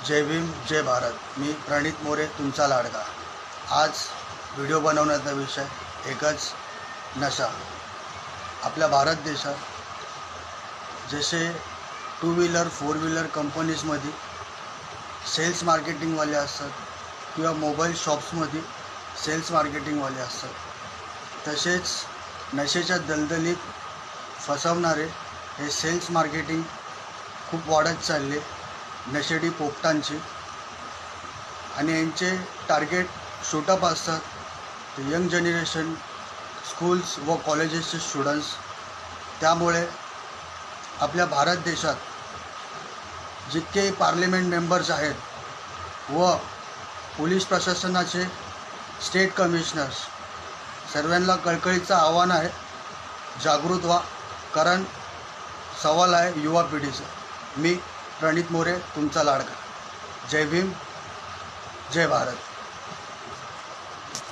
जय भीम जय भारत। मी प्रणित मोरे तुमचा लाडका। आज व्हिडिओ बनवण्याचा विषय एकच, नशा। आपल्या भारत देशात जसे टू व्हीलर फोर व्हीलर कंपनीजमध्ये सेल्स मार्केटिंगवाले असतात किंवा मोबाईल शॉप्समध्ये सेल्स मार्केटिंगवाले असतात, तसेच नशेच्या दलदलीत फसवणारे हे सेल्स मार्केटिंग खूप वाढत चालले, नशेडी पोपटांची। आणि यांचे टार्गेट शूटअप असतात, यंग जनरेशन, स्कूल्स व कॉलेजेसचे स्टुडंट्स। त्यामुळे आपल्या भारत देशात जितके पार्लिमेंट मेंबर्स आहेत व पोलीस प्रशासनाचे स्टेट कमिशनर्स, सर्वांना कळकळीचं आव्हान आहे, जागृत व्हा, कारण सवाल आहे युवा पिढीचा। मी प्रणित मोरे तुमचा लाडका। जय भीम जय भारत।